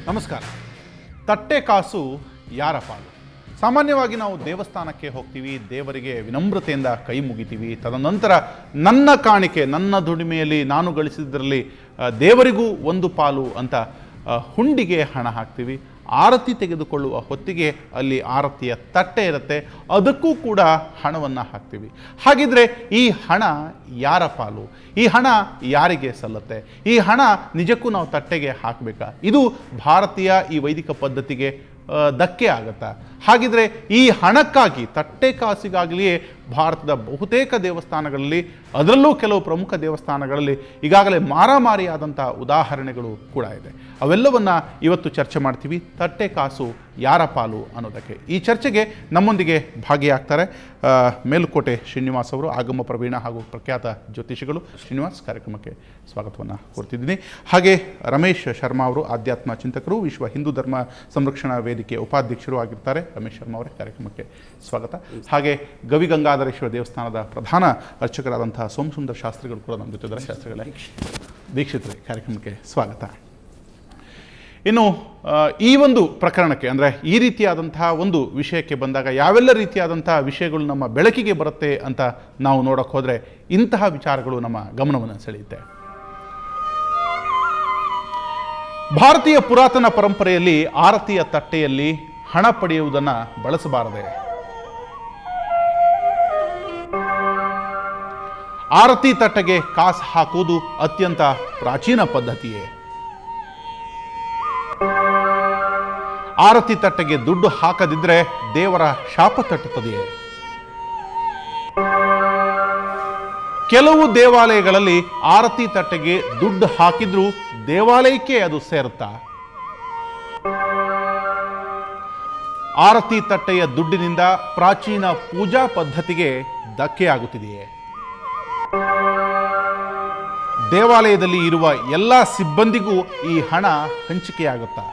ನಮಸ್ಕಾರ. ತಟ್ಟೆ ಕಾಸು ಯಾರ ಪಾಲು? ಸಾಮಾನ್ಯವಾಗಿ ನಾವು ದೇವಸ್ಥಾನಕ್ಕೆ ಹೋಗ್ತೀವಿ, ದೇವರಿಗೆ ವಿನಮ್ರತೆಯಿಂದ ಕೈ ಮುಗಿತೀವಿ. ತದನಂತರ ನನ್ನ ಕಾಣಿಕೆ, ನನ್ನ ದುಡಿಮೆಯಲ್ಲಿ ನಾನು ಗಳಿಸಿದ್ದರಲ್ಲಿ ದೇವರಿಗೂ ಒಂದು ಪಾಲು ಅಂತ ಹುಂಡಿಗೆ ಹಣ ಹಾಕ್ತೀವಿ. ಆರತಿ ತೆಗೆದುಕೊಳ್ಳುವ ಹೊತ್ತಿಗೆ ಅಲ್ಲಿ ಆರತಿಯ ತಟ್ಟೆ ಇರುತ್ತೆ, ಅದಕ್ಕೂ ಕೂಡ ಹಣವನ್ನು ಹಾಕ್ತೀವಿ. ಹಾಗಿದ್ರೆ ಈ ಹಣ ಯಾರ ಪಾಲು? ಈ ಹಣ ಯಾರಿಗೆ ಸಲ್ಲತ್ತೆ? ಈ ಹಣ ನಿಜಕ್ಕೂ ನಾವು ತಟ್ಟೆಗೆ ಹಾಕಬೇಕಾ? ಇದು ಭಾರತೀಯ ಈ ವೈದಿಕ ಪದ್ಧತಿಗೆ ಧಕ್ಕೆ ಆಗತ್ತಾ? ಹಾಗಿದ್ರೆ ಈ ಹಣಕ್ಕಾಗಿ, ತಟ್ಟೆ ಕಾಸಿಗಾಗಲಿಯೇ ಭಾರತದ ಬಹುತೇಕ ದೇವಸ್ಥಾನಗಳಲ್ಲಿ, ಅದರಲ್ಲೂ ಕೆಲವು ಪ್ರಮುಖ ದೇವಸ್ಥಾನಗಳಲ್ಲಿ ಈಗಾಗಲೇ ಮಾರಾಮಾರಿಯಾದಂಥ ಉದಾಹರಣೆಗಳು ಕೂಡ ಇದೆ. ಅವೆಲ್ಲವನ್ನು ಇವತ್ತು ಚರ್ಚೆ ಮಾಡ್ತೀವಿ. ತಟ್ಟೆ ಕಾಸು ಯಾರ ಪಾಲು ಅನ್ನೋದಕ್ಕೆ. ಈ ಚರ್ಚೆಗೆ ನಮ್ಮೊಂದಿಗೆ ಭಾಗಿಯಾಗ್ತಾರೆ ಮೇಲುಕೋಟೆ ಶ್ರೀನಿವಾಸ್ ಅವರು, ಆಗಮ ಪ್ರವೀಣ ಹಾಗೂ ಪ್ರಖ್ಯಾತ ಜ್ಯೋತಿಷಿಗಳು. ಶ್ರೀನಿವಾಸ್, ಕಾರ್ಯಕ್ರಮಕ್ಕೆ ಸ್ವಾಗತವನ್ನು ಕೋರ್ತಿದ್ದೀನಿ. ಹಾಗೆ ರಮೇಶ್ ಶರ್ಮಾ ಅವರು, ಆಧ್ಯಾತ್ಮ ಚಿಂತಕರು, ವಿಶ್ವ ಹಿಂದೂ ಧರ್ಮ ಸಂರಕ್ಷಣಾ ವೇದಿಕೆ ಉಪಾಧ್ಯಕ್ಷರು ಆಗಿರ್ತಾರೆ. ರಮೇಶ್ ಶರ್ಮಾ ಅವರೇ, ಕಾರ್ಯಕ್ರಮಕ್ಕೆ ಸ್ವಾಗತ. ಹಾಗೆ ಗವಿಗಂಗಾಧರೇಶ್ವರ ದೇವಸ್ಥಾನದ ಪ್ರಧಾನ ಅರ್ಚಕರಾದಂತಹ ಸೋಮಸುಂದರ್ ಶಾಸ್ತ್ರಿಗಳು ಕೂಡ ನಮ್ಮ ಜೊತೆ ಇದ್ದಾರೆ. ಶಾಸ್ತ್ರಿಗಳೇ, ದೀಕ್ಷಿತರೇ, ಕಾರ್ಯಕ್ರಮಕ್ಕೆ ಸ್ವಾಗತ. ಇನ್ನು ಈ ಒಂದು ಪ್ರಕರಣಕ್ಕೆ, ಅಂದರೆ ಈ ರೀತಿಯಾದಂತಹ ಒಂದು ವಿಷಯಕ್ಕೆ ಬಂದಾಗ ಯಾವೆಲ್ಲ ರೀತಿಯಾದಂತಹ ವಿಷಯಗಳು ನಮ್ಮ ಬೆಳಕಿಗೆ ಬರುತ್ತೆ ಅಂತ ನಾವು ನೋಡೋಕೆ ಹೋದರೆ ಇಂತಹ ವಿಚಾರಗಳು ನಮ್ಮ ಗಮನವನ್ನು ಸೆಳೆಯುತ್ತೆ. ಭಾರತೀಯ ಪುರಾತನ ಪರಂಪರೆಯಲ್ಲಿ ಆರತಿಯ ತಟ್ಟೆಯಲ್ಲಿ ಹಣ ಪಡೆಯುವುದನ್ನು ಬಳಸಬಾರದೆ. ಆರತಿ ತಟ್ಟೆಗೆ ಕಾಸು ಹಾಕುವುದು ಅತ್ಯಂತ ಪ್ರಾಚೀನ ಪದ್ಧತಿಯೇ. ಆರತಿ ತಟ್ಟೆಗೆ ದುಡ್ಡು ಹಾಕದಿದ್ರೆ ದೇವರ ಶಾಪ ತಟ್ಟುತ್ತದೆಯೇ? ಕೆಲವು ದೇವಾಲಯಗಳಲ್ಲಿ ಆರತಿ ತಟ್ಟೆಗೆ ದುಡ್ಡು ಹಾಕಿದ್ರೂ ದೇವಾಲಯಕ್ಕೆ ಅದು ಸೇರುತ್ತಾ? ಆರತಿ ತಟ್ಟೆಯ ದುಡ್ಡಿನಿಂದ ಪ್ರಾಚೀನ ಪೂಜಾ ಪದ್ಧತಿಗೆ ಧಕ್ಕೆಯಾಗುತ್ತಿದೆಯೇ? ದೇವಾಲಯದಲ್ಲಿ ಇರುವ ಎಲ್ಲ ಸಿಬ್ಬಂದಿಗೂ ಈ ಹಣ ಹಂಚಿಕೆಯಾಗುತ್ತಾ?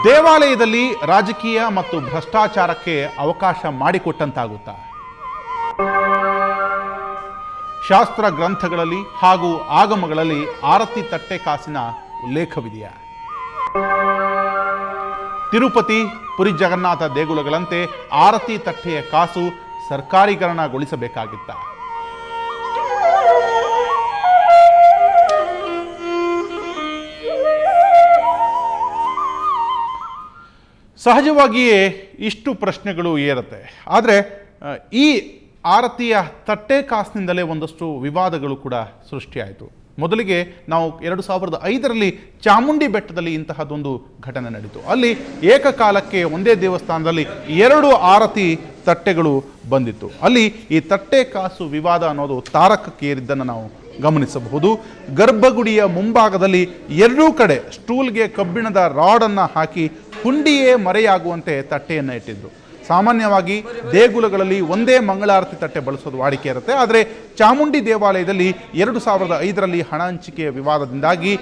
ದೇವಾಲಯದಲ್ಲಿ ರಾಜಕೀಯ ಮತ್ತು ಭ್ರಷ್ಟಾಚಾರಕ್ಕೆ ಅವಕಾಶ ಮಾಡಿಕೊಟ್ಟಂತಾಗುತ್ತಾ? ಶಾಸ್ತ್ರ ಗ್ರಂಥಗಳಲ್ಲಿ ಹಾಗೂ ಆಗಮಗಳಲ್ಲಿ ಆರತಿ ತಟ್ಟೆ ಕಾಸಿನ ಉಲ್ಲೇಖವಿದೆಯಾ? ತಿರುಪತಿ, ಪುರಿ ಜಗನ್ನಾಥ ದೇಗುಲಗಳಂತೆ ಆರತಿ ತಟ್ಟೆಯ ಕಾಸು ಸರ್ಕಾರೀಕರಣಗೊಳಿಸಬೇಕಾಗಿತ್ತ? ಸಹಜವಾಗಿಯೇ ಇಷ್ಟು ಪ್ರಶ್ನೆಗಳು ಏರುತ್ತೆ. ಆದರೆ ಈ ಆರತಿಯ ತಟ್ಟೆ ಕಾಸಿನಿಂದಲೇ ಒಂದಷ್ಟು ವಿವಾದಗಳು ಕೂಡ ಸೃಷ್ಟಿಯಾಯಿತು. ಮೊದಲಿಗೆ ನಾವು 2005ರಲ್ಲಿ ಚಾಮುಂಡಿ ಬೆಟ್ಟದಲ್ಲಿ ಇಂತಹದ್ದೊಂದು ಘಟನೆ ನಡೀತು. ಅಲ್ಲಿ ಏಕಕಾಲಕ್ಕೆ ಒಂದೇ ದೇವಸ್ಥಾನದಲ್ಲಿ 2 ಆರತಿ ತಟ್ಟೆಗಳು ಬಂದಿತ್ತು. ಅಲ್ಲಿ ಈ ತಟ್ಟೆ ಕಾಸು ವಿವಾದ ಅನ್ನೋದು ತಾರಕಕ್ಕೇರಿದ್ದನ್ನು ನಾವು ಗಮನಿಸಬಹುದು. ಗರ್ಭಗುಡಿಯ ಮುಂಭಾಗದಲ್ಲಿ 2 ಕಡೆ ಸ್ಟೂಲ್ಗೆ ಕಬ್ಬಿಣದ ರಾಡನ್ನು ಹಾಕಿ ಹುಂಡಿಯೇ ಮರೆಯಾಗುವಂತೆ ತಟ್ಟೆಯನ್ನು ಇಟ್ಟಿದ್ದು. ಸಾಮಾನ್ಯವಾಗಿ ದೇಗುಲಗಳಲ್ಲಿ ಒಂದೇ ಮಂಗಳಾರತಿ ತಟ್ಟೆ ಬಳಸೋದು ವಾಡಿಕೆ ಇರುತ್ತೆ. ಆದರೆ ಚಾಮುಂಡಿ ದೇವಾಲಯದಲ್ಲಿ 2005ರಲ್ಲಿ ಹಣ ಹಂಚಿಕೆಯ ವಿವಾದದಿಂದಾಗಿ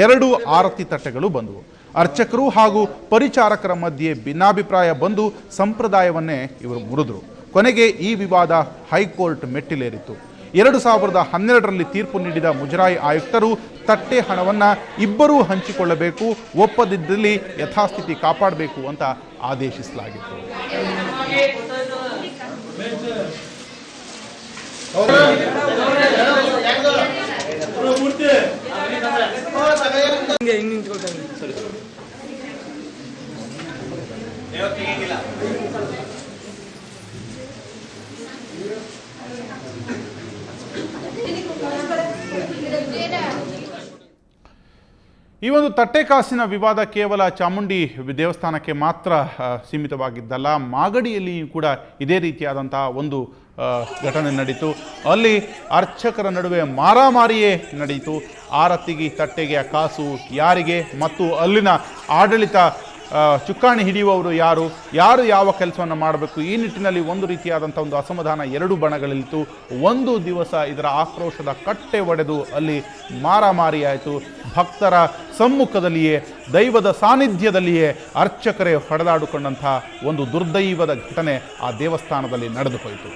2 ಆರತಿ ತಟ್ಟೆಗಳು ಬಂದವು. ಅರ್ಚಕರು ಹಾಗೂ ಪರಿಚಾರಕರ ಮಧ್ಯೆ ಭಿನ್ನಾಭಿಪ್ರಾಯ ಬಂದು ಸಂಪ್ರದಾಯವನ್ನೇ ಇವರು ಮುರಿದ್ರು. ಕೊನೆಗೆ ಈ ವಿವಾದ ಹೈಕೋರ್ಟ್ ಮೆಟ್ಟಿಲೇರಿತು. 2012ರಲ್ಲಿ ತೀರ್ಪು ನೀಡಿದ ಮುಜರಾಯಿ ಆಯುಕ್ತರು ತಟ್ಟೆ ಹಣವನ್ನು ಇಬ್ಬರೂ ಹಂಚಿಕೊಳ್ಳಬೇಕು, ಒಪ್ಪದಿದ್ದಲ್ಲಿ ಯಥಾಸ್ಥಿತಿ ಕಾಪಾಡಬೇಕು ಅಂತ ಆದೇಶಿಸಲಾಗಿತ್ತು. ಈ ಒಂದು ತಟ್ಟೆ ಕಾಸಿನ ವಿವಾದ ಕೇವಲ ಚಾಮುಂಡಿ ದೇವಸ್ಥಾನಕ್ಕೆ ಮಾತ್ರ ಸೀಮಿತವಾಗಿದ್ದಲ್ಲ. ಮಾಗಡಿಯಲ್ಲಿಯೂ ಕೂಡ ಇದೇ ರೀತಿಯಾದಂತಹ ಒಂದು ಘಟನೆ ನಡೀತು. ಅಲ್ಲಿ ಅರ್ಚಕರ ನಡುವೆ ಮಾರಾಮಾರಿಯೇ ನಡೀತು. ಆರತಿಗೆ ತಟ್ಟೆಗೆ ಕಾಸು ಯಾರಿಗೆ ಮತ್ತು ಅಲ್ಲಿನ ಆಡಳಿತ ಚುಕ್ಕಾಣಿ ಹಿಡಿಯುವವರು ಯಾರು ಯಾವ ಕೆಲಸವನ್ನು ಮಾಡಬೇಕು, ಈ ನಿಟ್ಟಿನಲ್ಲಿ ಒಂದು ರೀತಿಯಾದಂಥ ಒಂದು ಅಸಮಾಧಾನ 2 ಬಣಗಳಲ್ಲಿತ್ತು. ಒಂದು ದಿವಸ ಇದರ ಆಕ್ರೋಶದ ಕಟ್ಟೆ ಒಡೆದು ಅಲ್ಲಿ ಮಾರಾಮಾರಿಯಾಯಿತು. ಭಕ್ತರ ಸಮ್ಮುಖದಲ್ಲಿಯೇ, ದೈವದ ಸಾನ್ನಿಧ್ಯದಲ್ಲಿಯೇ ಅರ್ಚಕರೇ ಹೊಡೆದಾಡಿಕೊಂಡಂಥ ಒಂದು ದುರ್ದೈವದ ಘಟನೆ ಆ ದೇವಸ್ಥಾನದಲ್ಲಿ ನಡೆದು ಹೋಯಿತು.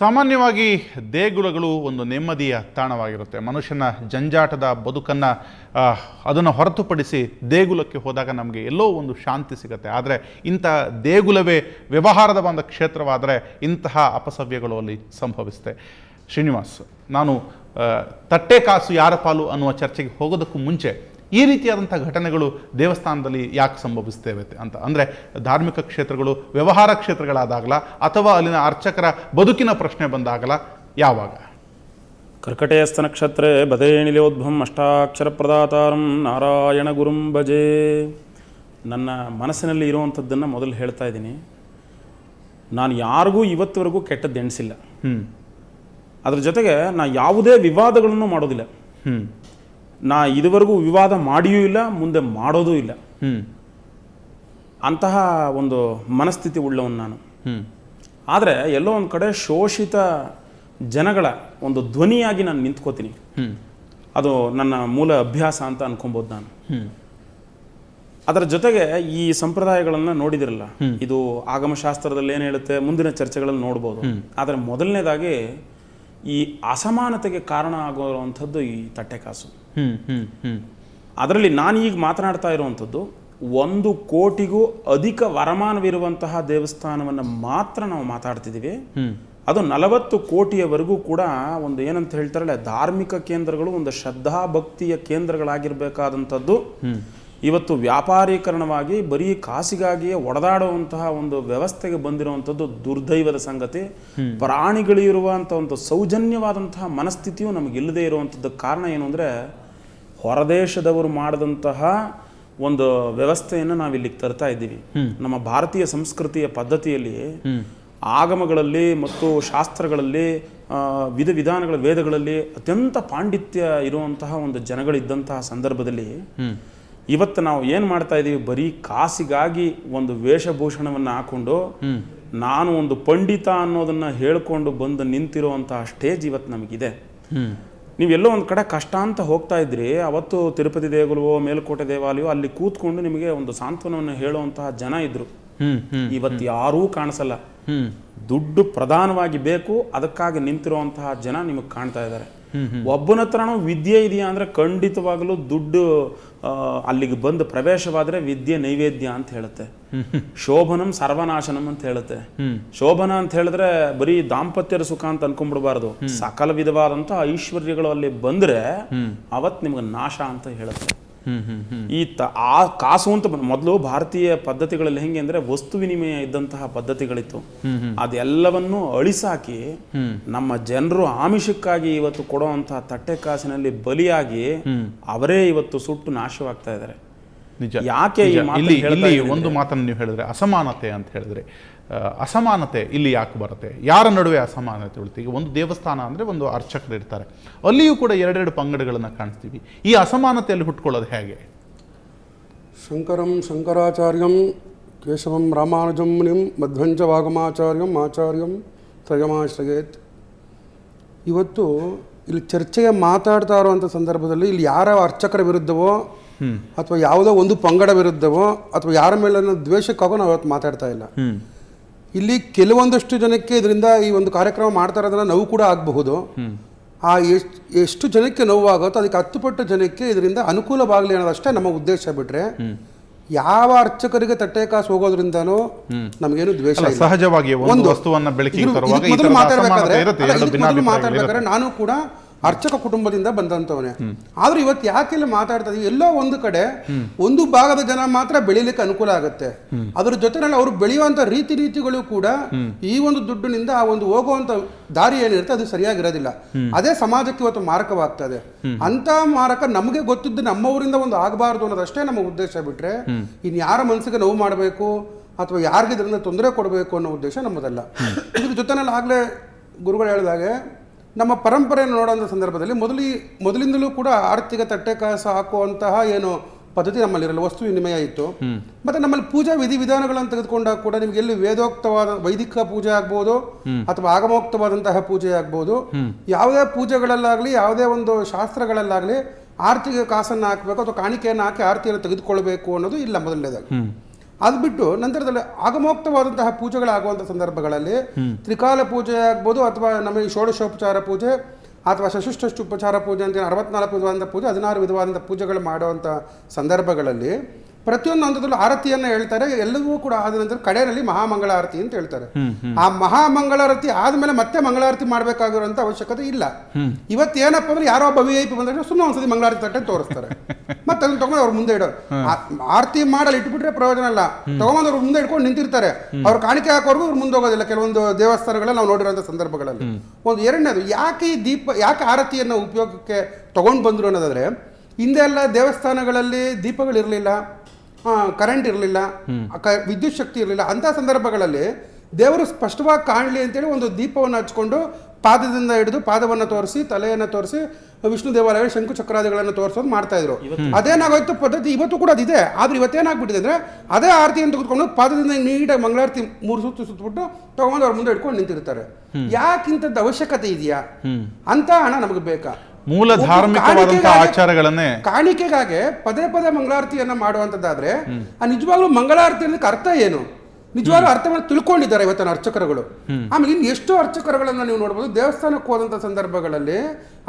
ಸಾಮಾನ್ಯವಾಗಿ ದೇಗುಲಗಳು ಒಂದು ನೆಮ್ಮದಿಯ ತಾಣವಾಗಿರುತ್ತೆ. ಮನುಷ್ಯನ ಜಂಜಾಟದ ಬದುಕನ್ನು ಅದನ್ನು ಹೊರತುಪಡಿಸಿ ದೇಗುಲಕ್ಕೆ ಹೋದಾಗ ನಮಗೆ ಎಲ್ಲೋ ಒಂದು ಶಾಂತಿ ಸಿಗುತ್ತೆ. ಆದರೆ ಇಂಥ ದೇಗುಲವೇ ವ್ಯವಹಾರದ ಬಂದ ಕ್ಷೇತ್ರವಾದರೆ ಇಂತಹ ಅಪಸವ್ಯಗಳು ಅಲ್ಲಿ ಸಂಭವಿಸುತ್ತೆ. ಶ್ರೀನಿವಾಸ್, ನಾನು ತಟ್ಟೆ ಕಾಸು ಯಾರ ಪಾಲು ಅನ್ನುವ ಚರ್ಚೆಗೆ ಹೋಗೋದಕ್ಕೂ ಮುಂಚೆ ಈ ರೀತಿಯಾದಂಥ ಘಟನೆಗಳು ದೇವಸ್ಥಾನದಲ್ಲಿ ಯಾಕೆ ಸಂಭವಿಸ್ತೇವೆ ಅಂತ, ಅಂದರೆ ಧಾರ್ಮಿಕ ಕ್ಷೇತ್ರಗಳು ವ್ಯವಹಾರ ಕ್ಷೇತ್ರಗಳಾದಾಗಲ ಅಥವಾ ಅಲ್ಲಿನ ಅರ್ಚಕರ ಬದುಕಿನ ಪ್ರಶ್ನೆ ಬಂದಾಗಲ, ಯಾವಾಗ? ಕರ್ಕಟೇಸ್ಥ ನಕ್ಷತ್ರೇ ಬದೇಣಿಲಿಯೋದ್ಭಂ ಅಷ್ಟಾಕ್ಷರ ಪ್ರದಾತಾರಂ ನಾರಾಯಣ ಗುರುಂ ಭಜೆ. ನನ್ನ ಮನಸ್ಸಿನಲ್ಲಿ ಇರುವಂಥದ್ದನ್ನು ಮೊದಲು ಹೇಳ್ತಾ ಇದ್ದೀನಿ. ನಾನು ಯಾರಿಗೂ ಇವತ್ತುವರೆಗೂ ಕೆಟ್ಟದ್ದು ಎಣಿಸಿಲ್ಲ. ಅದ್ರ ಜೊತೆಗೆ ನಾ ಯಾವುದೇ ವಿವಾದಗಳನ್ನು ಮಾಡೋದಿಲ್ಲ. ನಾ ಇದುವರೆಗೂ ವಿವಾದ ಮಾಡಿಯೂ ಇಲ್ಲ, ಮುಂದೆ ಮಾಡೋದೂ ಇಲ್ಲ. ಅಂತಹ ಒಂದು ಮನಸ್ಥಿತಿ ಉಳ್ಳವನು ನಾನು. ಆದರೆ ಎಲ್ಲೋ ಒಂದು ಕಡೆ ಶೋಷಿತ ಜನಗಳ ಒಂದು ಧ್ವನಿಯಾಗಿ ನಾನು ನಿಂತ್ಕೋತೀನಿ. ಅದು ನನ್ನ ಮೂಲ ಅಭ್ಯಾಸ ಅಂತ ಅನ್ಕೊಬೋದು ನಾನು. ಅದರ ಜೊತೆಗೆ ಈ ಸಂಪ್ರದಾಯಗಳನ್ನು ನೋಡಿದಿರಲ್ಲ, ಇದು ಆಗಮಶಾಸ್ತ್ರದಲ್ಲಿ ಏನು ಹೇಳುತ್ತೆ, ಮುಂದಿನ ಚರ್ಚೆಗಳಲ್ಲಿ ನೋಡ್ಬೋದು. ಆದರೆ ಮೊದಲನೇದಾಗಿ ಈ ಅಸಮಾನತೆಗೆ ಕಾರಣ ಆಗುವಂಥದ್ದು ಈ ತಟ್ಟೆ ಕಾಸು. ಅದರಲ್ಲಿ ನಾನು ಈಗ ಮಾತನಾಡ್ತಾ ಇರುವಂಥದ್ದು 1 ಕೋಟಿಗೂ ಅಧಿಕ ವರಮಾನವಿರುವಂತಹ ದೇವಸ್ಥಾನವನ್ನು ಮಾತ್ರ ನಾವು ಮಾತಾಡ್ತಿದ್ದೀವಿ. ಅದು 40 ಕೋಟಿಯವರೆಗೂ ಕೂಡ ಒಂದು ಏನಂತ ಹೇಳ್ತಾರಲ್ಲ, ಧಾರ್ಮಿಕ ಕೇಂದ್ರಗಳು, ಒಂದು ಶ್ರದ್ಧಾ ಭಕ್ತಿಯ ಕೇಂದ್ರಗಳಾಗಿರ್ಬೇಕಾದಂಥದ್ದು ಇವತ್ತು ವ್ಯಾಪಾರೀಕರಣವಾಗಿ ಬರೀ ಕಾಸಿಗಾಗಿಯೇ ಒಡೆದಾಡುವಂತಹ ಒಂದು ವ್ಯವಸ್ಥೆಗೆ ಬಂದಿರುವಂಥದ್ದು ದುರ್ದೈವದ ಸಂಗತಿ. ಪ್ರಾಣಿಗಳಿರುವಂಥ ಒಂದು ಸೌಜನ್ಯವಾದಂತಹ ಮನಸ್ಥಿತಿಯು ನಮಗಿಲ್ಲದೆ ಇರುವಂಥದ್ದಕ್ಕೆ ಕಾರಣ ಏನು ಅಂದರೆ, ಹೊರದೇಶದವರು ಮಾಡಿದಂತಹ ಒಂದು ವ್ಯವಸ್ಥೆಯನ್ನು ನಾವಿಲ್ಲಿಗೆ ತರ್ತಾ ಇದ್ದೀವಿ. ನಮ್ಮ ಭಾರತೀಯ ಸಂಸ್ಕೃತಿಯ ಪದ್ಧತಿಯಲ್ಲಿ ಆಗಮಗಳಲ್ಲಿ ಮತ್ತು ಶಾಸ್ತ್ರಗಳಲ್ಲಿ ವಿಧಾನಗಳ ವೇದಗಳಲ್ಲಿ ಅತ್ಯಂತ ಪಾಂಡಿತ್ಯ ಇರುವಂತಹ ಒಂದು ಜನಗಳಿದ್ದಂತಹ ಸಂದರ್ಭದಲ್ಲಿ ಇವತ್ತು ನಾವು ಏನು ಮಾಡ್ತಾ ಇದ್ದೀವಿ, ಬರೀ ಕಾಸಿಗಾಗಿ ಒಂದು ವೇಷಭೂಷಣವನ್ನು ಹಾಕೊಂಡು ನಾನು ಒಂದು ಪಂಡಿತ ಅನ್ನೋದನ್ನು ಹೇಳ್ಕೊಂಡು ಬಂದು ನಿಂತಿರುವಂತಹ ಸ್ಟೇಜ್ ಇವತ್ತು ನಮಗಿದೆ. ನೀವೆಲ್ಲೋ ಒಂದು ಕಡೆ ಕಷ್ಟ ಅಂತ ಹೋಗ್ತಾ ಇದ್ರಿ, ಅವತ್ತು ತಿರುಪತಿ ದೇಗುಲವೋ ಮೇಲುಕೋಟೆ ದೇವಾಲಯವೋ ಅಲ್ಲಿ ಕೂತ್ಕೊಂಡು ನಿಮಗೆ ಒಂದು ಸಾಂತ್ವನವನ್ನು ಹೇಳುವಂತಹ ಜನ ಇದ್ರು. ಇವತ್ತು ಯಾರೂ ಕಾಣಿಸಲ್ಲ. ದುಡ್ಡು ಪ್ರಧಾನವಾಗಿ ಬೇಕು, ಅದಕ್ಕಾಗಿ ನಿಂತಿರುವಂತಹ ಜನ ನಿಮಗೆ ಕಾಣ್ತಾ ಇದ್ದಾರೆ. ಒಬ್ಬನ ಹತ್ರನೂ ವಿದ್ಯೆ ಇದೆಯಾ ಅಂದರೆ ಖಂಡಿತವಾಗಲೂ ದುಡ್ಡು ಅಲ್ಲಿಗೆ ಬಂದು ಪ್ರವೇಶವಾದರೆ ವಿದ್ಯೆ ನೈವೇದ್ಯ ಅಂತ ಹೇಳುತ್ತೆ. ಶೋಭನಂ ಸರ್ವನಾಶನಂ ಅಂತ ಹೇಳುತ್ತೆ. ಶೋಭನ ಅಂತ ಹೇಳಿದ್ರೆ ಬರೀ ದಾಂಪತ್ಯದ ಸುಖ ಅಂತ ಅನ್ಕೊಂಡ್ಬಿಡಬಾರ್ದು. ಸಕಲ ವಿಧವಾದಂಥ ಐಶ್ವರ್ಯಗಳು ಅಲ್ಲಿ ಬಂದ್ರೆ ಅವತ್ತು ನಿಮ್ಗೆ ನಾಶ ಅಂತ ಹೇಳುತ್ತೆ. ಆ ಕಾಸು ಅಂತ ಮೊದಲು ಭಾರತೀಯ ಪದ್ಧತಿಗಳಲ್ಲಿ ಹೆಂಗೆ ಅಂದ್ರೆ ವಸ್ತು ವಿನಿಮಯ ಇದ್ದಂತಹ ಪದ್ಧತಿಗಳಿತ್ತು. ಅದೆಲ್ಲವನ್ನು ಅಳಿಸಾಕಿ ನಮ್ಮ ಜನರು ಆಮಿಷಕ್ಕಾಗಿ ಇವತ್ತು ಕೊಡುವಂತಹ ತಟ್ಟೆ ಕಾಸಿನಲ್ಲಿ ಬಲಿಯಾಗಿ ಅವರೇ ಇವತ್ತು ಸುಟ್ಟು ನಾಶವಾಗ್ತಾ ಇದ್ದಾರೆ. ಯಾಕೆ ಇಲ್ಲಿ ಒಂದು ಮಾತನ್ನು ನೀವು ಹೇಳಿದ್ರೆ ಅಸಮಾನತೆ ಅಂತ ಹೇಳಿದ್ರೆ, ಅಸಮಾನತೆ ಇಲ್ಲಿ ಯಾಕೆ ಬರುತ್ತೆ? ಯಾರ ನಡುವೆ ಅಸಮಾನತೆ ಉಳಿತು? ಈಗ ಒಂದು ದೇವಸ್ಥಾನ ಅಂದರೆ ಒಂದು ಅರ್ಚಕರು ಇರ್ತಾರೆ, ಅಲ್ಲಿಯೂ ಕೂಡ 2 ಪಂಗಡಗಳನ್ನು ಕಾಣಿಸ್ತೀವಿ. ಈ ಅಸಮಾನತೆಯಲ್ಲಿ ಹುಟ್ಕೊಳ್ಳೋದು ಹೇಗೆ? ಶಂಕರಂ ಶಂಕರಾಚಾರ್ಯಂ ಕೇಶವಂ ರಾಮಾನುಜಂ ಮುನಿಂ ಮಧ್ವಂಜ ವಾಗಮಾಚಾರ್ಯಂ ಆಚಾರ್ಯಂ ತ್ರಯಮಾಶ್ರಯೇತ್. ಇವತ್ತು ಇಲ್ಲಿ ಚರ್ಚೆಗೆ ಮಾತಾಡ್ತಾ ಇರುವಂಥ ಸಂದರ್ಭದಲ್ಲಿ ಇಲ್ಲಿ ಯಾರ ಅರ್ಚಕರ ವಿರುದ್ಧವೋ ಅಥವಾ ಯಾವುದೋ ಒಂದು ಪಂಗಡ ವಿರುದ್ಧವೋ ಅಥವಾ ಯಾರ ಮೇಲೆ ದ್ವೇಷಕ್ಕಾಗೋ ನಾವು ಇವತ್ತು ಮಾತಾಡ್ತಾ ಇಲ್ಲ. ಇಲ್ಲಿ ಕೆಲವೊಂದಷ್ಟು ಜನಕ್ಕೆ ಇದರಿಂದ ಈ ಒಂದು ಕಾರ್ಯಕ್ರಮ ಮಾಡ್ತಾ ಇರೋದನ್ನ ನೋವು ಕೂಡ ಆಗಬಹುದು. ಆ ಎಷ್ಟು ಜನಕ್ಕೆ ನೋವಾಗುತ್ತೋ ಅದಕ್ಕೆ 10 ಪಟ್ಟು ಜನಕ್ಕೆ ಇದರಿಂದ ಅನುಕೂಲವಾಗಲಿ ಅನ್ನೋದಷ್ಟೇ ನಮ್ಮ ಉದ್ದೇಶ. ಬಿಟ್ರೆ ಯಾವ ಅರ್ಚಕರಿಗೆ ತಟ್ಟೆ ಕಾಸು ಹೋಗೋದ್ರಿಂದನೂ ನಮಗೇನು ದ್ವೇಷ ಇಲ್ಲ. ಸಹಜವಾಗಿ ಒಂದು ವಸ್ತುವನ್ನು ಬೆಳಕಿಗೆ ತರುವಾಗ ಮಾತಾಡ್ಬೇಕಾದ್ರೆ ನಾನು ಕೂಡ ಅರ್ಚಕ ಕುಟುಂಬದಿಂದ ಬಂದಂಥವನೇ. ಆದ್ರೆ ಇವತ್ತು ಯಾಕೆಲ್ಲ ಮಾತಾಡ್ತಾ ಇದೀವಿ, ಎಲ್ಲೋ ಒಂದು ಕಡೆ ಒಂದು ಭಾಗದ ಜನ ಮಾತ್ರ ಬೆಳಿಲಿಕ್ಕೆ ಅನುಕೂಲ ಆಗುತ್ತೆ. ಅದ್ರ ಜೊತೆನಲ್ಲಿ ಅವರು ಬೆಳೆಯುವಂತ ರೀತಿಗಳು ಕೂಡ ಈ ಒಂದು ದುಡ್ಡಿನಿಂದ ಆ ಒಂದು ಹೋಗುವಂತ ದಾರಿ ಏನಿರುತ್ತೆ ಅದು ಸರಿಯಾಗಿರೋದಿಲ್ಲ. ಅದೇ ಸಮಾಜಕ್ಕೆ ಇವತ್ತು ಮಾರಕವಾಗ್ತದೆ. ಅಂತ ಮಾರಕ ನಮಗೆ ಗೊತ್ತಿದ್ದು ನಮ್ಮ ಊರಿಂದ ಒಂದು ಆಗಬಾರ್ದು ಅನ್ನೋದಷ್ಟೇ ನಮ್ಮ ಉದ್ದೇಶ. ಬಿಟ್ರೆ ಇನ್ ಯಾರ ಮನಸ್ಸಿಗೆ ನೋವು ಮಾಡಬೇಕು ಅಥವಾ ಯಾರಿಗೆ ಇದರಿಂದ ತೊಂದರೆ ಕೊಡಬೇಕು ಅನ್ನೋ ಉದ್ದೇಶ ನಮ್ಮದಲ್ಲ. ಇದ್ರ ಜೊತೆನಲ್ಲಿ ಆಗ್ಲೇ ಗುರುಗಳು ಹೇಳಿದಾಗೆ ನಮ್ಮ ಪರಂಪರೆಯನ್ನು ನೋಡುವಂಥ ಸಂದರ್ಭದಲ್ಲಿ ಮೊದಲಿಂದಲೂ ಕೂಡ ಆರ್ಥಿಕ ತಟ್ಟೆ ಕಾಸು ಹಾಕುವಂತಹ ಏನು ಪದ್ಧತಿ ನಮ್ಮಲ್ಲಿರಲ್ಲ, ವಸ್ತು ವಿನಿಮಯ ಇತ್ತು. ಮತ್ತೆ ನಮ್ಮಲ್ಲಿ ಪೂಜಾ ವಿಧಾನಗಳನ್ನು ತೆಗೆದುಕೊಂಡಾಗ ಕೂಡ ನಿಮ್ಗೆ ಎಲ್ಲಿ ವೇದೋಕ್ತವಾದ ವೈದಿಕ ಪೂಜೆ ಆಗ್ಬೋದು ಅಥವಾ ಆಗಮೋಕ್ತವಾದಂತಹ ಪೂಜೆ ಆಗ್ಬೋದು, ಯಾವುದೇ ಪೂಜೆಗಳಲ್ಲಾಗಲಿ ಯಾವುದೇ ಒಂದು ಶಾಸ್ತ್ರಗಳಲ್ಲಾಗಲಿ ಆರ್ತಿಗೆ ಕಾಸನ್ನು ಹಾಕಬೇಕು ಅಥವಾ ಕಾಣಿಕೆಯನ್ನು ಹಾಕಿ ಆರ್ತಿಯನ್ನು ತೆಗೆದುಕೊಳ್ಬೇಕು ಅನ್ನೋದು ಇಲ್ಲ ಮೊದಲನೇದಾಗಿ. ಅದು ಬಿಟ್ಟು ನಂತರದಲ್ಲಿ ಆಗಮೋಕ್ತವಾದಂತಹ ಪೂಜೆಗಳಾಗುವಂಥ ಸಂದರ್ಭಗಳಲ್ಲಿ ತ್ರಿಕಾಲ ಪೂಜೆ ಆಗ್ಬೋದು, ಅಥವಾ ನಮ್ಮ ಈ ಷೋಡಶೋಪಚಾರ ಪೂಜೆ ಅಥವಾ ಷಷ್ಠೋಪಚಾರ ಪೂಜೆ ಅಂತ 64 ವಿಧವಾದಂಥ ಪೂಜೆ, 16 ವಿಧವಾದಂಥ ಪೂಜೆಗಳು ಮಾಡುವಂಥ ಸಂದರ್ಭಗಳಲ್ಲಿ ಪ್ರತಿಯೊಂದು ಹಂತದಲ್ಲೂ ಆರತಿಯನ್ನು ಹೇಳ್ತಾರೆ. ಎಲ್ಲವೂ ಕೂಡ ಆದ ನಂತರ ಕಡೆಯಲ್ಲಿ ಮಹಾಮಂಗಳಾರತಿ ಅಂತ ಹೇಳ್ತಾರೆ. ಆ ಮಹಾಮಂಗಳಾರತಿ ಆದ್ಮೇಲೆ ಮತ್ತೆ ಮಂಗಳಾರತಿ ಮಾಡಬೇಕಾಗಿರುವಂತ ಅವಶ್ಯಕತೆ ಇಲ್ಲ. ಇವತ್ತೇನಪ್ಪ ಅಂದ್ರೆ ಯಾರೋ ಒಬ್ಬ VIP ಬಂದ್ರೆ ಸುಮ್ಮನೆ ಒಂದ್ಸತಿ ಮಂಗಳಾರತಿ ತಟ್ಟೆ ತೋರಿಸ್ತಾರೆ, ಮತ್ತೆ ಅದನ್ನ ತಗೊಂಡು ಅವ್ರ ಮುಂದೆ ಇಡೋ ಆರತಿ ಮಾಡಲು ಇಟ್ಬಿಟ್ರೆ ಪ್ರಯೋಜನ ಇಲ್ಲ. ತಗೊಂಡ್ ಅವ್ರ ಮುಂದೆ ಇಟ್ಕೊಂಡು ನಿಂತಿರ್ತಾರೆ. ಅವ್ರು ಕಾಣಿಕೆ ಹಾಕೋರ್ಗು ಅವ್ರು ಮುಂದೆ ಹೋಗೋದಿಲ್ಲ. ಕೆಲವೊಂದು ದೇವಸ್ಥಾನಗಳಲ್ಲಿ ನಾವು ನೋಡಿರುವಂತ ಸಂದರ್ಭಗಳಲ್ಲಿ. ಒಂದು ಎರಡನೇದು, ಯಾಕೆ ಈ ಯಾಕೆ ಆರತಿಯನ್ನು ಉಪಯೋಗಕ್ಕೆ ತಗೊಂಡು ಬಂದ್ರು ಅನ್ನೋದಾದ್ರೆ, ಹಿಂದೆ ಎಲ್ಲ ದೇವಸ್ಥಾನಗಳಲ್ಲಿ ದೀಪಗಳಿರಲಿಲ್ಲ, ಕರೆಂಟ್ ಇರಲಿಲ್ಲ, ವಿದ್ಯುತ್ ಶಕ್ತಿ ಇರಲಿಲ್ಲ. ಅಂಥ ಸಂದರ್ಭಗಳಲ್ಲಿ ದೇವರು ಸ್ಪಷ್ಟವಾಗಿ ಕಾಣಲಿ ಅಂತೇಳಿ ಒಂದು ದೀಪವನ್ನು ಹಚ್ಕೊಂಡು ಪಾದದಿಂದ ಹಿಡಿದು ಪಾದವನ್ನು ತೋರಿಸಿ, ತಲೆಯನ್ನು ತೋರಿಸಿ, ವಿಷ್ಣು ದೇವಾಲಯ ಶಂಕು ಚಕ್ರಾದಿಗಳನ್ನು ತೋರಿಸೋದು ಮಾಡ್ತಾ ಇದ್ರು. ಅದೇನಾಗೋಯ್ತು ಪದ್ಧತಿ, ಇವತ್ತು ಕೂಡ ಅದಿದೆ. ಆದ್ರೆ ಇವತ್ತೇನಾಗ್ಬಿಟ್ಟಿದೆ ಅಂದ್ರೆ ಅದೇ ಆರತಿ ಅಂತ ಕೂತ್ಕೊಂಡು ಪಾದದಿಂದ ನೀಟಾಗಿ ಮಂಗಳಾರತಿ 3 ಸುತ್ತು ಸುತ್ತಬಿಟ್ಟು ತಗೊಂಡು ಅವ್ರ ಮುಂದೆ ಇಟ್ಕೊಂಡು ನಿಂತಿರ್ತಾರೆ. ಯಾಕಿಂತದ್ದು ಅವಶ್ಯಕತೆ ಇದೆಯಾ? ಅಂತ ಹಣ ನಮಗೆ ಬೇಕಾ? ಮೂಲ ಧಾರ್ಮಿಕವಾದಂತಹ ಆಚಾರಗಳನ್ನೇ ಕಾಣಿಕೆಗಾಗಿ ಪದೇ ಪದೇ ಮಂಗಳಾರತಿಯನ್ನ ಮಾಡುವಂತದ್ದಾದ್ರೆ ಆ ನಿಜವಾಗ್ಲೂ ಮಂಗಳಾರತಿ ಅನ್ನೋದಕ್ಕೆ ಅರ್ಥ ಏನು? ನಿಜವಾಗ್ಲೂ ಅರ್ಥವನ್ನು ತಿಳ್ಕೊಂಡಿದ್ದಾರೆ ಇವತ್ತಿನ ಅರ್ಚಕರುಗಳು. ಆಮೇಲೆ ಇನ್ನು ಎಷ್ಟೋ ಅರ್ಚಕರುಗಳನ್ನ ನೀವು ನೋಡ್ಬೋದು, ದೇವಸ್ಥಾನಕ್ಕೆ ಹೋದಂಥ ಸಂದರ್ಭಗಳಲ್ಲಿ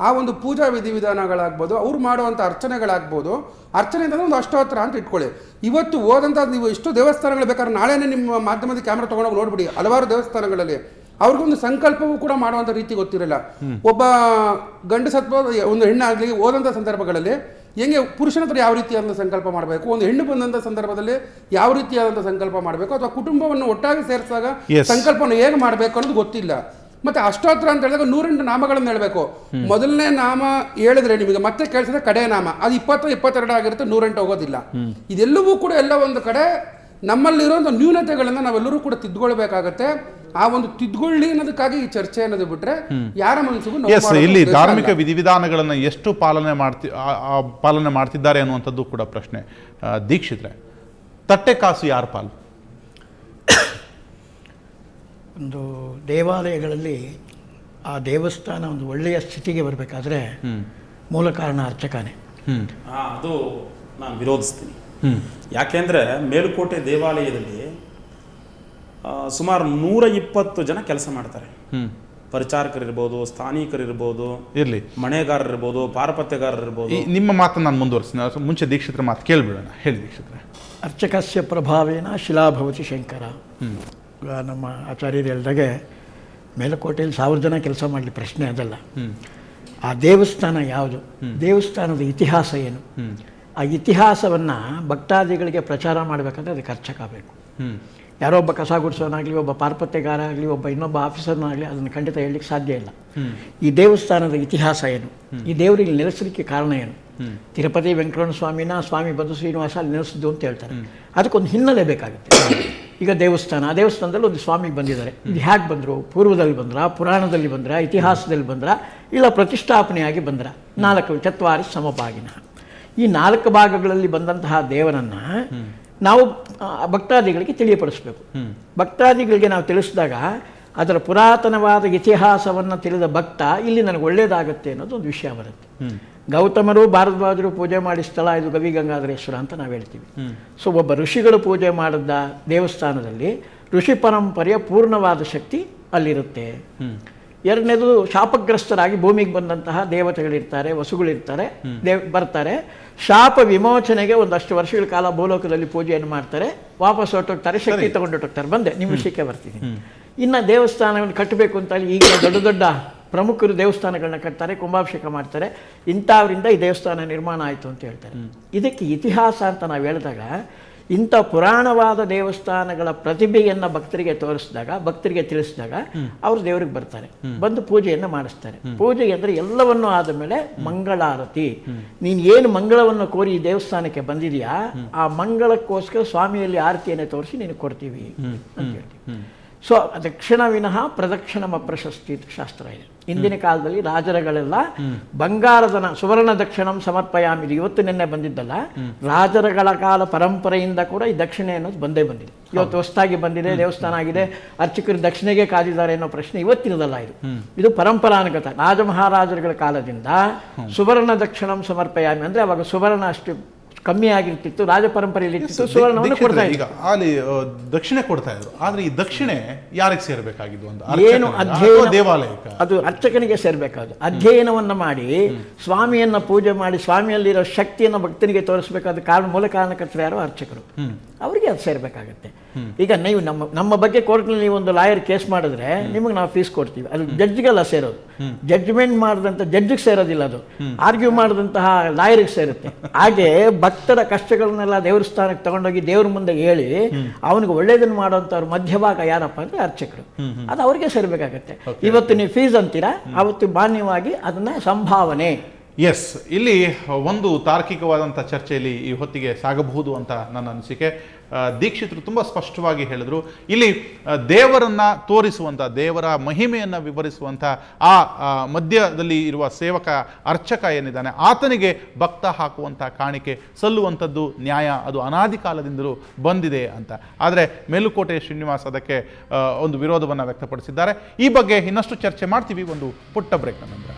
ಆ ಒಂದು ಪೂಜಾ ವಿಧಿವಿಧಾನಗಳಾಗ್ಬೋದು, ಅವ್ರು ಮಾಡುವಂಥ ಅರ್ಚನೆಗಳಾಗ್ಬೋದು, ಅರ್ಚನೆ ಅಂತಂದ್ರೆ ಒಂದು ಅಷ್ಟೋತ್ತರ ಅಂತ ಇಟ್ಕೊಳ್ಳಿ. ಇವತ್ತು ಹೋದಂಥ ನೀವು ಎಷ್ಟೋ ದೇವಸ್ಥಾನಗಳು ಬೇಕಾದ್ರೆ ನಾಳೆನೇ ನಿಮ್ಮ ಮಾಧ್ಯಮದ ಕ್ಯಾಮ್ರಾ ತೊಗೊಂಡೋಗಿ ನೋಡ್ಬಿಡಿ. ಹಲವಾರು ದೇವಸ್ಥಾನಗಳಲ್ಲಿ ಅವ್ರಿಗೊಂದು ಸಂಕಲ್ಪವೂ ಕೂಡ ಮಾಡುವಂಥ ರೀತಿ ಗೊತ್ತಿರಲಿಲ್ಲ. ಒಬ್ಬ ಗಂಡು ಸತ್ವ ಒಂದು ಹೆಣ್ಣಾಗಲಿ ಹೋದಂಥ ಸಂದರ್ಭಗಳಲ್ಲಿ ಹೆಂಗೆ ಪುರುಷನ ಹತ್ರ ಯಾವ ರೀತಿಯಾದಂಥ ಸಂಕಲ್ಪ ಮಾಡಬೇಕು, ಒಂದು ಹೆಣ್ಣು ಬಂದಂಥ ಸಂದರ್ಭದಲ್ಲಿ ಯಾವ ರೀತಿಯಾದಂಥ ಸಂಕಲ್ಪ ಮಾಡಬೇಕು, ಅಥವಾ ಕುಟುಂಬವನ್ನು ಒಟ್ಟಾಗಿ ಸೇರಿಸಿದಾಗ ಸಂಕಲ್ಪವನ್ನು ಹೇಗೆ ಮಾಡಬೇಕು ಅನ್ನೋದು ಗೊತ್ತಿಲ್ಲ. ಮತ್ತೆ ಅಷ್ಟೋತ್ತರ ಅಂತ ಹೇಳಿದಾಗ 108 ನಾಮಗಳನ್ನು ಹೇಳಬೇಕು. ಮೊದಲನೇ ನಾಮ ಹೇಳಿದ್ರೆ ನಿಮಗೆ ಮತ್ತೆ ಕೇಳಿಸಿದ್ರೆ ಕಡೆ ನಾಮ ಅದು 20-22 ಆಗಿರುತ್ತೆ, 108 ಹೋಗೋದಿಲ್ಲ. ಇದೆಲ್ಲವೂ ಕೂಡ ಎಲ್ಲ ಒಂದು ಕಡೆ ನಮ್ಮಲ್ಲಿರುವಂಥ ನ್ಯೂನತೆಗಳನ್ನು ನಾವೆಲ್ಲರೂ ಕೂಡ ತಿದ್ದುಕೊಳ್ಬೇಕಾಗತ್ತೆ. ಆ ಒಂದು ತಿದ್ದುಕೊಳ್ಳಿ ಅನ್ನೋದಕ್ಕಾಗಿ ಈ ಚರ್ಚೆ ಅನ್ನೋದು ಬಿಟ್ರೆ ಯಾರ ಮನಸ್ಸಿಗೂ ಇಲ್ಲಿ ಧಾರ್ಮಿಕ ವಿಧಿವಿಧಾನಗಳನ್ನು ಎಷ್ಟು ಪಾಲನೆ ಮಾಡ್ತಿದ್ದಾರೆ ಅನ್ನುವಂಥದ್ದು ಕೂಡ ಪ್ರಶ್ನೆ. ದೀಕ್ಷಿತ್ರೆ, ತಟ್ಟೆ ಕಾಸು ಯಾರ ಪಾಲು? ಒಂದು ದೇವಾಲಯಗಳಲ್ಲಿ ಆ ದೇವಸ್ಥಾನ ಒಂದು ಒಳ್ಳೆಯ ಸ್ಥಿತಿಗೆ ಬರಬೇಕಾದ್ರೆ ಮೂಲ ಕಾರಣ ಅರ್ಚಕನೇ. ಅದು ನಾನು ವಿರೋಧಿಸ್ತೀನಿ. ಯಾಕೆಂದ್ರೆ ಮೇಲುಕೋಟೆ ದೇವಾಲಯದಲ್ಲಿ ಸುಮಾರು 120 ಜನ ಕೆಲಸ ಮಾಡ್ತಾರೆ. ಪರಿಚಾರಕರಿರ್ಬೋದು, ಸ್ಥಾನಿಕರಿರ್ಬೋದು, ಇರಲಿ ಮಣೆಗಾರರಿರ್ಬೋದು, ಪಾರಪತ್ಯಗಾರರಿರ್ಬೋದು. ನಿಮ್ಮ ಮಾತನ್ನು ನಾನು ಮುಂದುವರಿಸ್ತೀನಿ. ಮುಂಚೆ ದೀಕ್ಷಿತರ ಮಾತು ಕೇಳ್ಬಿಡೋಣ. ಹೇಳಿ ದೀಕ್ಷಿತ್ರೆ. ಅರ್ಚಕಸ್ಯ ಪ್ರಭಾವೇನ ಶಿಲಾಭವತಿ ಶಂಕರ. ನಮ್ಮ ಆಚಾರ್ಯರು ಹೇಳಿದಾಗೆ ಮೇಲುಕೋಟೆಯಲ್ಲಿ 1000 ಜನ ಕೆಲಸ ಮಾಡಲಿ, ಪ್ರಶ್ನೆ ಅದಲ್ಲ. ಆ ದೇವಸ್ಥಾನ ಯಾವುದು, ದೇವಸ್ಥಾನದ ಇತಿಹಾಸ ಏನು, ಆ ಇತಿಹಾಸವನ್ನು ಭಕ್ತಾದಿಗಳಿಗೆ ಪ್ರಚಾರ ಮಾಡಬೇಕಂದ್ರೆ ಅದಕ್ಕೆ ಅರ್ಚಕ ಬೇಕು. ಯಾರೋ ಒಬ್ಬ ಕಸ ಗುಡಿಸೋನಾಗಲಿ, ಒಬ್ಬ ಪಾರ್ಪತ್ಯಗಾರ ಆಗಲಿ, ಒಬ್ಬ ಇನ್ನೊಬ್ಬ ಆಫೀಸರ್ನಾಗಲಿ ಅದನ್ನು ಖಂಡಿತ ಹೇಳಲಿಕ್ಕೆ ಸಾಧ್ಯ ಇಲ್ಲ. ಈ ದೇವಸ್ಥಾನದ ಇತಿಹಾಸ ಏನು, ಈ ದೇವರಿಗೆ ನೆಲೆಸಲಿಕ್ಕೆ ಕಾರಣ ಏನು, ತಿರುಪತಿ ವೆಂಕಟರಮಣ ಸ್ವಾಮಿ ಬಂದು ಶ್ರೀನಿವಾಸ ಅಲ್ಲಿ ನೆಲೆಸಿದ್ದು ಅಂತ ಹೇಳ್ತಾರೆ. ಅದಕ್ಕೊಂದು ಹಿನ್ನೆಲೆ ಬೇಕಾಗುತ್ತೆ. ಈಗ ದೇವಸ್ಥಾನ, ಆ ದೇವಸ್ಥಾನದಲ್ಲಿ ಒಂದು ಸ್ವಾಮಿ ಬಂದಿದ್ದಾರೆ. ಇದು ಹೇಗೆ ಬಂದರು? ಪೂರ್ವದಲ್ಲಿ ಬಂದ್ರ, ಪುರಾಣದಲ್ಲಿ ಬಂದ್ರ, ಇತಿಹಾಸದಲ್ಲಿ ಬಂದ್ರ, ಇಲ್ಲ ಪ್ರತಿಷ್ಠಾಪನೆಯಾಗಿ ಬಂದ್ರ? 4 ಚತ್ವಾರಿ ಸಮಭಾಗಿನ. ಈ 4 ಭಾಗಗಳಲ್ಲಿ ಬಂದಂತಹ ದೇವರನ್ನು ನಾವು ಭಕ್ತಾದಿಗಳಿಗೆ ತಿಳಿಯಪಡಿಸ್ಬೇಕು. ಭಕ್ತಾದಿಗಳಿಗೆ ನಾವು ತಿಳಿಸಿದಾಗ ಅದರ ಪುರಾತನವಾದ ಇತಿಹಾಸವನ್ನು ತಿಳಿದ ಭಕ್ತ ಇಲ್ಲಿ ನನಗೆ ಒಳ್ಳೇದಾಗತ್ತೆ ಅನ್ನೋದು ಒಂದು ವಿಷಯ ಬರುತ್ತೆ. ಗೌತಮರು ಭಾರದ್ವಾಜರು ಪೂಜೆ ಮಾಡಿ ಸ್ಥಳ ಇದು ಗವಿಗಂಗಾಧರೇಶ್ವರ ಅಂತ ನಾವು ಹೇಳ್ತೀವಿ. ಸೊ ಒಬ್ಬ ಋಷಿಗಳು ಪೂಜೆ ಮಾಡಿದ ದೇವಸ್ಥಾನದಲ್ಲಿ ಋಷಿ ಪರಂಪರೆಯ ಪೂರ್ಣವಾದ ಶಕ್ತಿ ಅಲ್ಲಿರುತ್ತೆ. ಎರಡನೇದು, ಶಾಪಗ್ರಸ್ತರಾಗಿ ಭೂಮಿಗೆ ಬಂದಂತಹ ದೇವತೆಗಳಿರ್ತಾರೆ, ವಸುಗಳಿರ್ತಾರೆ, ಬರ್ತಾರೆ. ಶಾಪ ವಿಮೋಚನೆಗೆ ಒಂದಷ್ಟು ವರ್ಷಗಳ ಕಾಲ ಭೂಲೋಕದಲ್ಲಿ ಪೂಜೆಯನ್ನು ಮಾಡ್ತಾರೆ, ವಾಪಸ್ ಹೊರಟೋಗ್ತಾರೆ, ಶಕ್ತಿ ತಗೊಂಡೊಟ್ಟೋಗ್ತಾರೆ. ಬಂದೆ ನಿಮ್ಮ ವಿಷಯಕ್ಕೆ ಬರ್ತೀನಿ. ಇನ್ನು ದೇವಸ್ಥಾನವನ್ನು ಕಟ್ಟಬೇಕು ಅಂತ ಈಗ ದೊಡ್ಡ ದೊಡ್ಡ ಪ್ರಮುಖರು ದೇವಸ್ಥಾನಗಳನ್ನ ಕಟ್ತಾರೆ, ಕುಂಭಾಭಿಷೇಕ ಮಾಡ್ತಾರೆ. ಇಂಥವರಿಂದ ಈ ದೇವಸ್ಥಾನ ನಿರ್ಮಾಣ ಆಯಿತು ಅಂತ ಹೇಳ್ತಾರೆ. ಇದಕ್ಕೆ ಇತಿಹಾಸ ಅಂತ ನಾವು ಹೇಳಿದಾಗ ಇಂಥ ಪುರಾಣವಾದ ದೇವಸ್ಥಾನಗಳ ಪ್ರತಿಭೆಯನ್ನು ಭಕ್ತರಿಗೆ ತೋರಿಸಿದಾಗ, ಭಕ್ತರಿಗೆ ತಿಳಿಸಿದಾಗ ಅವರು ದೇವರಿಗೆ ಬರ್ತಾರೆ, ಬಂದು ಪೂಜೆಯನ್ನು ಮಾಡಿಸ್ತಾರೆ. ಪೂಜೆ ಅಂದರೆ ಎಲ್ಲವನ್ನೂ ಆದ ಮೇಲೆ ಮಂಗಳಾರತಿ. ನೀನು ಏನು ಮಂಗಳವನ್ನು ಕೋರಿ ಈ ದೇವಸ್ಥಾನಕ್ಕೆ ಬಂದಿದೆಯಾ, ಆ ಮಂಗಳಕ್ಕೋಸ್ಕರ ಸ್ವಾಮಿಯಲ್ಲಿ ಆರತಿಯನ್ನು ತೋರಿಸಿ ನೀನು ಕೊಡ್ತೀವಿ ಅಂತ ಹೇಳ್ತೀವಿ. ಸೊ ದಕ್ಷಿಣ ವಿನಃ ಪ್ರದಕ್ಷಿಣಮ ಪ್ರಶಸ್ತಿ ಶಾಸ್ತ್ರ ಇದೆ. ಇಂದಿನ ಕಾಲದಲ್ಲಿ ರಾಜರುಗಳೆಲ್ಲ ಬಂಗಾರದ ಸುವರ್ಣ ದಕ್ಷಿಣಂ ಸಮರ್ಪಯಾಮಿ, ಇವತ್ತು ನಿನ್ನೆ ಬಂದಿದ್ದಲ್ಲ, ರಾಜರುಗಳ ಕಾಲ ಪರಂಪರೆಯಿಂದ ಕೂಡ ಈ ದಕ್ಷಿಣೆ ಅನ್ನೋದು ಬಂದೇ ಬಂದಿದೆ. ಇವತ್ತು ಹೊಸದಾಗಿ ಬಂದಿದೆ, ದೇವಸ್ಥಾನ ಆಗಿದೆ, ಅರ್ಚಕರು ದಕ್ಷಿಣೆಗೆ ಕಾದಿದ್ದಾರೆ ಅನ್ನೋ ಪ್ರಶ್ನೆ ಇವತ್ತಿನದಲ್ಲ. ಇದು ಪರಂಪರಾನುಗತ. ರಾಜ ಮಹಾರಾಜರುಗಳ ಕಾಲದಿಂದ ಸುವರ್ಣ ದಕ್ಷಿಣಂ ಸಮರ್ಪಯಾಮಿ ಅಂದರೆ ಅವಾಗ ಸುವರ್ಣ ಅಷ್ಟು ಕಮ್ಮಿ ಆಗಿರ್ತಿತ್ತು, ರಾಜ ಪರಂಪರೆಯಲ್ಲಿ ಇರ್ತಿತ್ತು, ಸುವರ್ಣವನ್ನು ಕೊಡ್ತಾ ಇದ್ರು. ಈಗ ಅಲ್ಲಿ ದಕ್ಷಿಣೆ ಕೊಡ್ತಾ ಇದ್ರು, ಆದ್ರೆ ಈ ದಕ್ಷಿಣೆ ಯಾರಿಗೆ ಸೇರ್ಬೇಕಾಗಿದ್ದು ಅಂತ ಏನು ಅಧ್ಯಯನ, ದೇವಾಲಯಕ್ಕೆ ಅದು ಅರ್ಚಕನಿಗೆ ಸೇರ್ಬೇಕಾದ್ರು. ಅಧ್ಯಯನವನ್ನ ಮಾಡಿ ಸ್ವಾಮಿಯನ್ನ ಪೂಜೆ ಮಾಡಿ ಸ್ವಾಮಿಯಲ್ಲಿರೋ ಶಕ್ತಿಯನ್ನು ಭಕ್ತನಿಗೆ ತೋರಿಸಬೇಕಾದ ಮೂಲ ಕಾರಣಕರ್ತರು ಯಾರು? ಅರ್ಚಕರು. ಅವರಿಗೆ ಅದು ಸೇರ್ಬೇಕಾಗತ್ತೆ. ಈಗ ನೀವು ನಮ್ಮ ಬಗ್ಗೆ ಕೋರ್ಟ್ನಲ್ಲಿ ನೀವು ಒಂದು ಲಾಯರ್ ಕೇಸ್ ಮಾಡಿದ್ರೆ ನಿಮಗೆ ನಾವು ಫೀಸ್ ಕೊಡ್ತೀವಿ, ಅದು ಜಡ್ಜ್ಗೆಲ್ಲ ಸೇರೋದು. ಜಡ್ಜ್ಮೆಂಟ್ ಮಾಡಿದಂಥ ಜಡ್ಜಿಗೆ ಸೇರೋದಿಲ್ಲ, ಅದು ಆರ್ಗ್ಯೂ ಮಾಡಿದಂತಹ ಲಾಯರಿಗೆ ಸೇರುತ್ತೆ. ಹಾಗೆ ಭಕ್ತರ ಕಷ್ಟಗಳನ್ನೆಲ್ಲ ದೇವ್ರ ಸ್ಥಾನಕ್ಕೆ ತಗೊಂಡೋಗಿ ದೇವ್ರ ಮುಂದೆ ಹೇಳಿ ಅವನಿಗೆ ಒಳ್ಳೇದನ್ನು ಮಾಡೋಂಥವ್ರು ಮಧ್ಯಭಾಗ ಯಾರಪ್ಪ ಅಂದರೆ ಅರ್ಚಕರು. ಅದು ಅವ್ರಿಗೆ ಸೇರ್ಬೇಕಾಗತ್ತೆ. ಇವತ್ತು ನೀವು ಫೀಸ್ ಅಂತೀರಾ, ಅವತ್ತು ಮಾನ್ಯವಾಗಿ ಅದನ್ನ ಸಂಭಾವನೆ. ಎಸ್, ಇಲ್ಲಿ ಒಂದು ತಾರ್ಕಿಕವಾದಂಥ ಚರ್ಚೆಯಲ್ಲಿ ಈ ಹೊತ್ತಿಗೆ ಸಾಗಬಹುದು ಅಂತ ನನ್ನ ಅನಿಸಿಕೆ. ದೀಕ್ಷಿತರು ತುಂಬ ಸ್ಪಷ್ಟವಾಗಿ ಹೇಳಿದ್ರು, ಇಲ್ಲಿ ದೇವರನ್ನ ತೋರಿಸುವಂಥ, ದೇವರ ಮಹಿಮೆಯನ್ನು ವಿವರಿಸುವಂಥ ಆ ಮಧ್ಯದಲ್ಲಿ ಇರುವ ಸೇವಕ ಅರ್ಚಕ ಏನಿದ್ದಾನೆ ಆತನಿಗೆ ಭಕ್ತ ಹಾಕುವಂಥ ಕಾಣಿಕೆ ಸಲ್ಲುವಂಥದ್ದು ನ್ಯಾಯ, ಅದು ಅನಾದಿ ಕಾಲದಿಂದಲೂ ಬಂದಿದೆ ಅಂತ. ಆದರೆ ಮೇಲುಕೋಟೆ ಶ್ರೀನಿವಾಸ್ ಅದಕ್ಕೆ ಒಂದು ವಿರೋಧವನ್ನು ವ್ಯಕ್ತಪಡಿಸಿದ್ದಾರೆ. ಈ ಬಗ್ಗೆ ಇನ್ನಷ್ಟು ಚರ್ಚೆ ಮಾಡ್ತೀವಿ ಒಂದು ಪುಟ್ಟ ಬ್ರೇಕ್ನ ನಂತರ.